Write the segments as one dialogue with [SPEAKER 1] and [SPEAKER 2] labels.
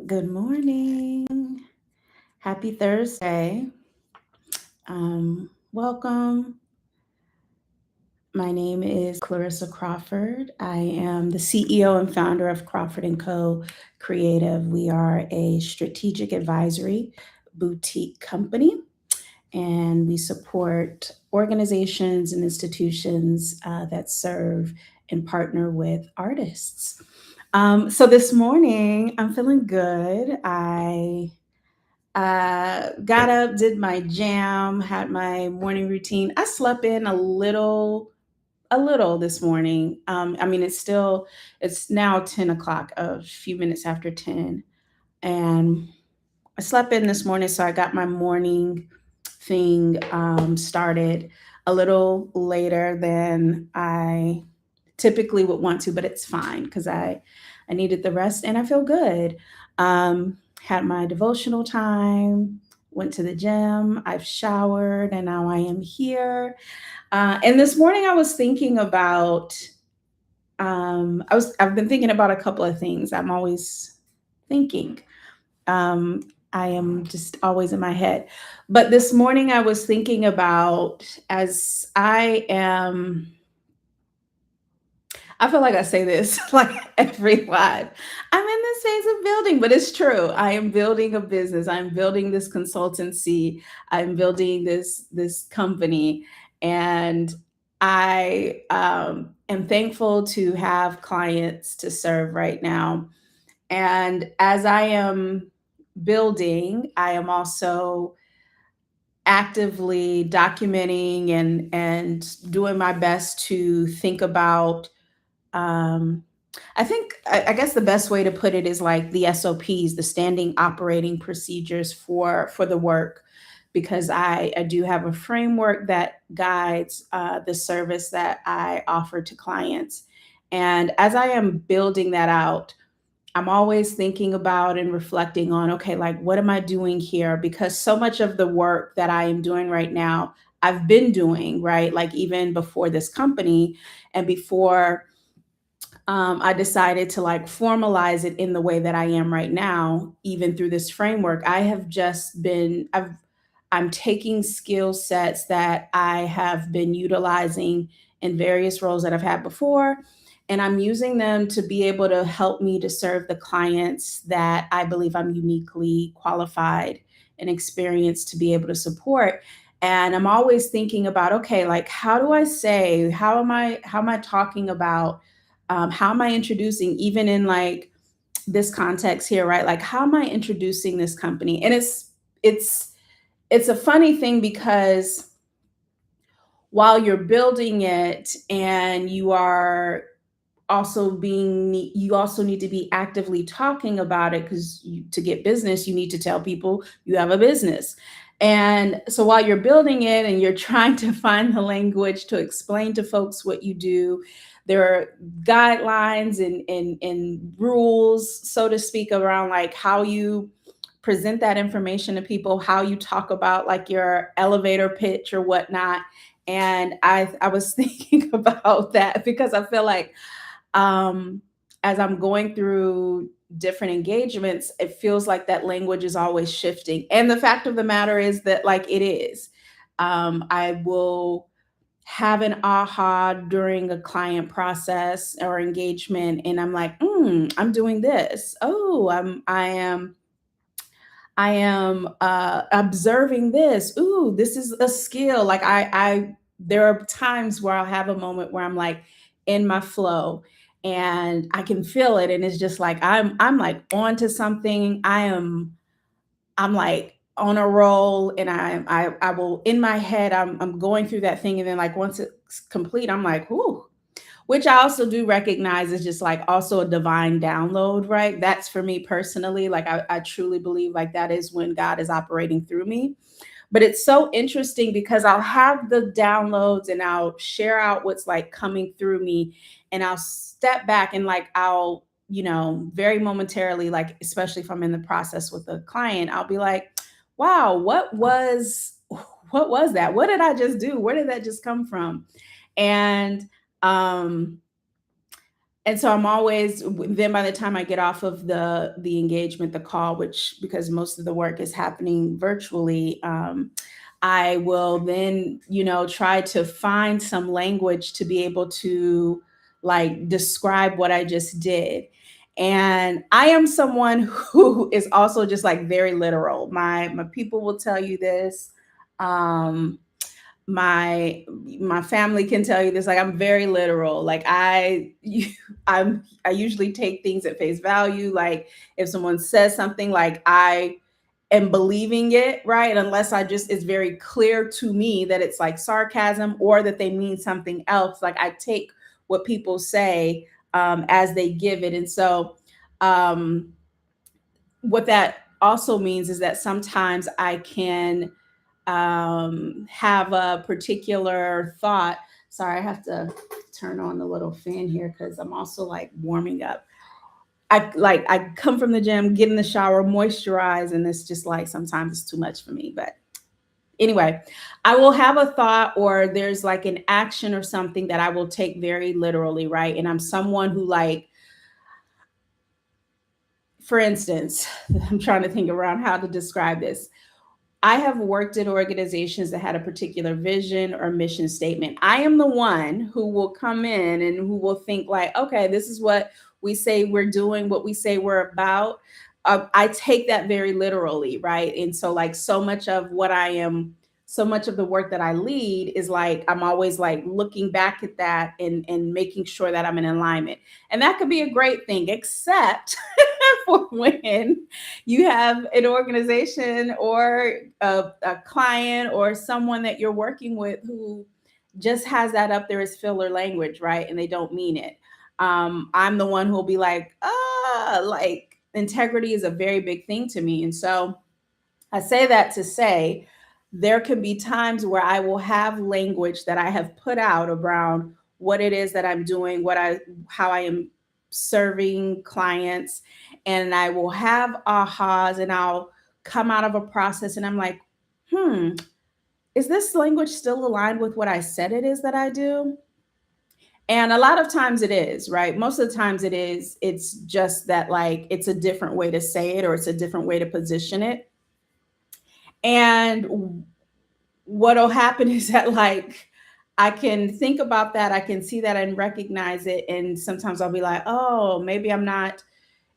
[SPEAKER 1] Good morning. Happy Thursday. Welcome. My name is Clarissa Crawford. I am the CEO and founder of Crawford and Co. Creative. We are a strategic advisory boutique company, and we support organizations and institutions that serve and partner with artists. So this morning, I'm feeling good. I got up, did my jam, had my morning routine. I slept in a little this morning. I mean, it's now 10 o'clock, a few minutes after 10. And I slept in this morning, so I got my morning thing started a little later than I typically would want to, but it's fine because I needed the rest and I feel good. Had my devotional time, went to the gym, I've showered, and now I am here. And this morning I was thinking about I've been thinking about a couple of things. I'm always thinking. Um, I am just always in my head. But this morning I was thinking about as I feel like I say this like every live. I'm in this phase of building, but it's true. I am building a business. I'm building this consultancy. I'm building this company, and I am thankful to have clients to serve right now. And as I am building, I am also actively documenting and doing my best to think about um, I guess the best way to put it is like the SOPs, the standing operating procedures for the work, because I do have a framework that guides the service that I offer to clients. And as I am building that out, I'm always thinking about and reflecting on, okay, like what am I doing here? Because so much of the work that I am doing right now, I've been doing, right? Like even before this company and before I decided to like formalize it in the way that I am right now, even through this framework. I'm taking skill sets that I have been utilizing in various roles that I've had before, and I'm using them to be able to help me to serve the clients that I believe I'm uniquely qualified and experienced to be able to support. And I'm always thinking about, okay, like how do I say, how am I talking about how am I introducing, even in like this context here, right? Like, how am I introducing this company? And it's it's a funny thing because while you're building it and you also need to be actively talking about it because to get business, you need to tell people you have a business. And so while you're building it and you're trying to find the language to explain to folks what you do, there are guidelines and rules, so to speak, around like how you present that information to people, how you talk about like your elevator pitch or whatnot. And I was thinking about that because I feel like um, as I'm going through different engagements, it feels like that language is always shifting. And the fact of the matter is that, like, it is. I will have an aha during a client process or engagement, and I'm like, I'm doing this. Oh, I am observing this. Ooh, this is a skill. Like there are times where I'll have a moment where I'm like in my flow and I can feel it, and it's just like I'm like onto something. I'm like on a roll, and I will in my head I'm going through that thing, and then like once it's complete, I'm like, ooh, which I also do recognize is just like also a divine download, right? That's for me personally. Like I truly believe like that is when God is operating through me. But it's so interesting because I'll have the downloads and I'll share out what's like coming through me, and I'll step back and like very momentarily, like especially if I'm in the process with a client, I'll be like, wow, what was that? What did I just do? Where did that just come from? And um And so I'm always then by the time I get off of the engagement, the call, which because most of the work is happening virtually, I will then, try to find some language to be able to like describe what I just did. And I am someone who is also just like very literal. My people will tell you this. Um, my family can tell you this, like I'm very literal, like I usually take things at face value, like if someone says something, like I am believing it, right? Unless I just it's very clear to me that it's like sarcasm or that they mean something else, like I take what people say as they give it. And so um what that also means is that sometimes I can have a particular thought. Sorry, I have to turn on the little fan here because I'm also like warming up. I come from the gym, get in the shower, moisturize, and it's just like sometimes it's too much for me. But anyway, I will have a thought or there's like an action or something that I will take very literally, right? And I'm someone who like, for instance, I'm trying to think around how to describe this. I have worked at organizations that had a particular vision or mission statement. I am the one who will come in and who will think like, okay, this is what we say we're doing, what we say we're about. I take that very literally, right? And so like so much of the work that I lead is like I'm always like looking back at that and making sure that I'm in alignment. And that could be a great thing, except for when you have an organization or a client or someone that you're working with who just has that up there as filler language, right? And they don't mean it. I'm the one who will be like, like integrity is a very big thing to me. And so I say that to say there can be times where I will have language that I have put out around what it is that I'm doing, how I am serving clients, and I will have ahas and I'll come out of a process and I'm like, hmm, is this language still aligned with what I said it is that I do? And a lot of times it is, right? Most of the times it is. It's just that, like, it's a different way to say it or it's a different way to position it. And what'll happen is that, like, I can think about that, I can see that and recognize it. And sometimes I'll be like, oh, maybe I'm not,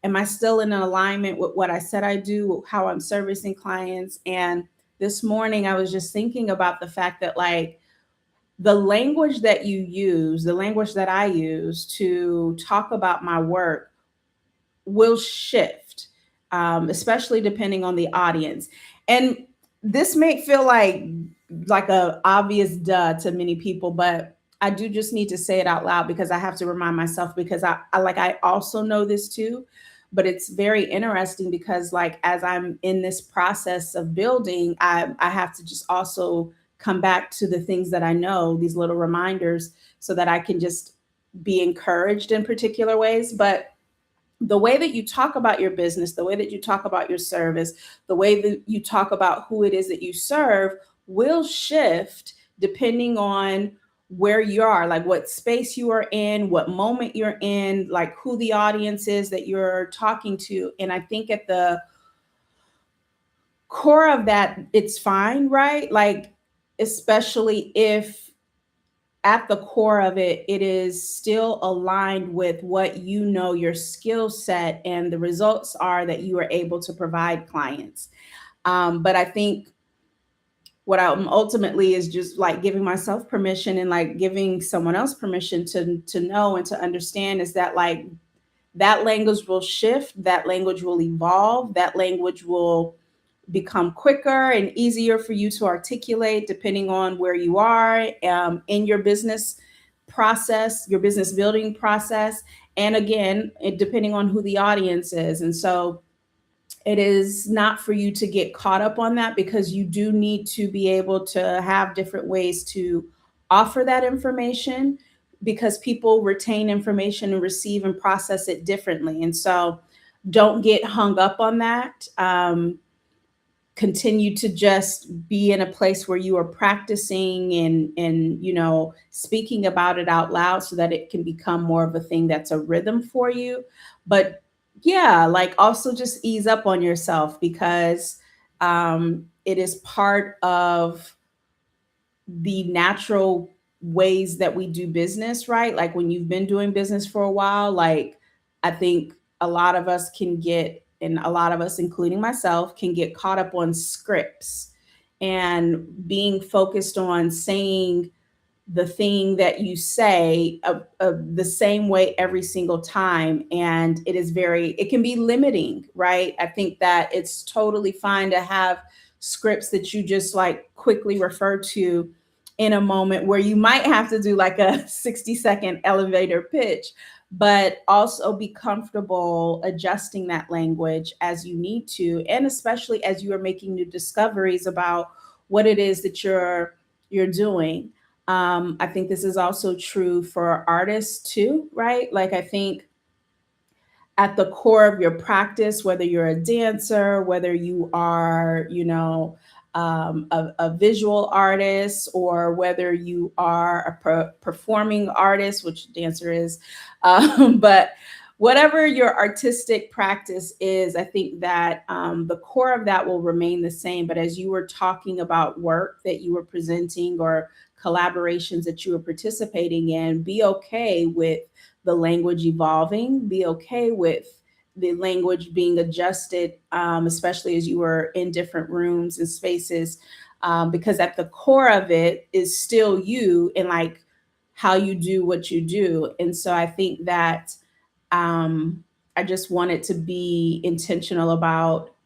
[SPEAKER 1] am I still in alignment with what I said I do, how I'm servicing clients? And this morning I was just thinking about the fact that, like, the language that you use, the language that I use to talk about my work will shift, especially depending on the audience. And this may feel like a obvious duh to many people, but I do just need to say it out loud because I have to remind myself because I also know this too. But it's very interesting because like as I'm in this process of building, I have to just also come back to the things that I know, these little reminders, so that I can just be encouraged in particular ways. But the way that you talk about your business, the way that you talk about your service, the way that you talk about who it is that you serve will shift depending on where you are, like what space you are in, what moment you're in, like who the audience is that you're talking to. And I think at the core of that, it's fine, right? Like, especially if at the core of it, it is still aligned with what you know your skill set and the results are that you are able to provide clients. But I think what I'm ultimately is just like giving myself permission and like giving someone else permission to know and to understand is that like that language will shift, that language will evolve, that language will become quicker and easier for you to articulate depending on where you are in your business process, your business building process. And again, depending on who the audience is. And so it is not for you to get caught up on that because you do need to be able to have different ways to offer that information because people retain information and receive and process it differently. And so don't get hung up on that. continue to just be in a place where you are practicing and speaking about it out loud so that it can become more of a thing that's a rhythm for you. But yeah, like also just ease up on yourself because it is part of the natural ways that we do business, right? Like when you've been doing business for a while, like I think a lot of us can get, and a lot of us, including myself, can get caught up on scripts and being focused on saying the thing that you say the same way every single time. And it can be limiting, right? I think that it's totally fine to have scripts that you just like quickly refer to in a moment where you might have to do like a 60-second elevator pitch, but also be comfortable adjusting that language as you need to. And especially as you are making new discoveries about what it is that you're doing. I think this is also true for artists too, right? Like, I think at the core of your practice, whether you're a dancer, whether you are, a visual artist, or whether you are a performing artist, which dancer is, but whatever your artistic practice is, I think that the core of that will remain the same. But as you were talking about work that you were presenting or collaborations that you were participating in, be okay with the language evolving, be okay with the language being adjusted, especially as you were in different rooms and spaces, because at the core of it is still you and like how you do what you do. And so I think that I just wanted to be intentional about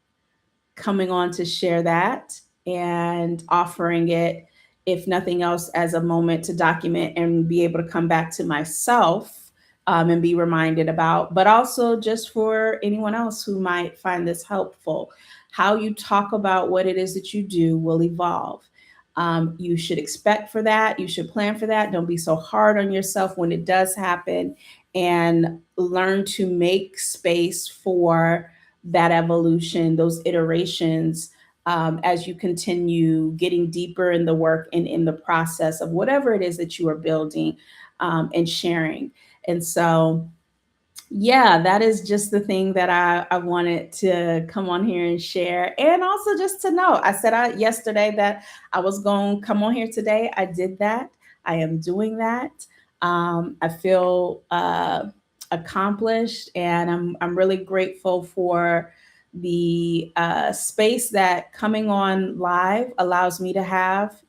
[SPEAKER 1] coming on to share that and offering it, if nothing else, as a moment to document and be able to come back to myself and be reminded about, but also just for anyone else who might find this helpful. How you talk about what it is that you do will evolve. You should expect for that. You should plan for that. Don't be so hard on yourself when it does happen, and learn to make space for that evolution, those iterations, as you continue getting deeper in the work and in the process of whatever it is that you are building and sharing. And so, yeah, that is just the thing that I wanted to come on here and share. And also just to know, I said yesterday that I was going to come on here today. I did that. I am doing that. I feel accomplished, and I'm really grateful for the space that coming on live allows me to have,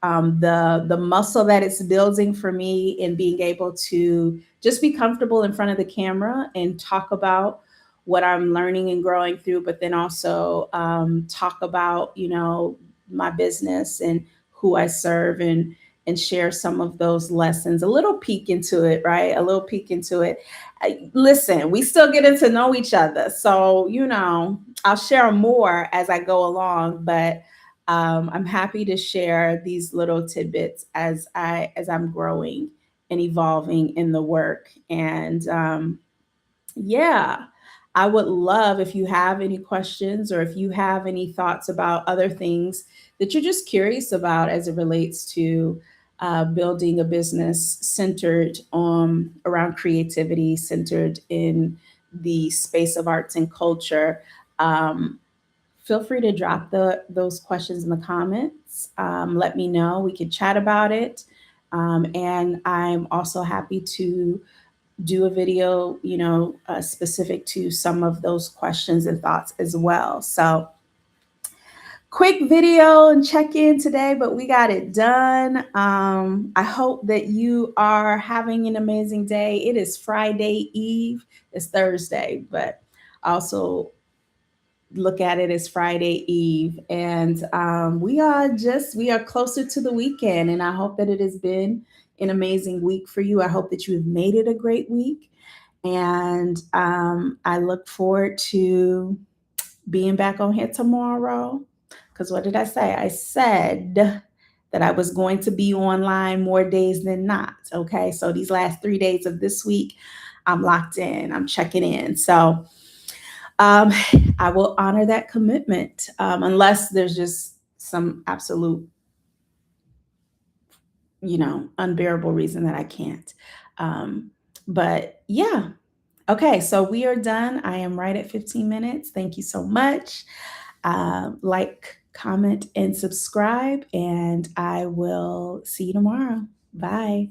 [SPEAKER 1] the muscle that it's building for me in being able to just be comfortable in front of the camera and talk about what I'm learning and growing through, but then also talk about, my business and who I serve, and share some of those lessons, a little peek into it, right? A little peek into it. Listen, we still getting to know each other. So, I'll share more as I go along, but I'm happy to share these little tidbits as I'm growing and evolving in the work. And yeah, I would love if you have any questions, or if you have any thoughts about other things that you're just curious about as it relates to building a business centered around creativity, centered in the space of arts and culture. Um, Feel free to drop those questions in the comments. Let me know. We could chat about it. And I'm also happy to do a video, specific to some of those questions and thoughts as well. So, quick video and check in today, but we got it done. I hope that you are having an amazing day. It is Friday Eve. It's Thursday, but also look at it as Friday Eve. And we are closer to the weekend. And I hope that it has been an amazing week for you. I hope that you have made it a great week. And I look forward to being back on here tomorrow. Because what did I say? I said that I was going to be online more days than not. Okay. So these last 3 days of this week, I'm locked in, I'm checking in. So, um, I will honor that commitment, unless there's just some absolute, unbearable reason that I can't. Um, but yeah, okay, so we are done. I am right at 15 minutes. Thank you so much. Like, comment, and subscribe, and I will see you tomorrow. Bye.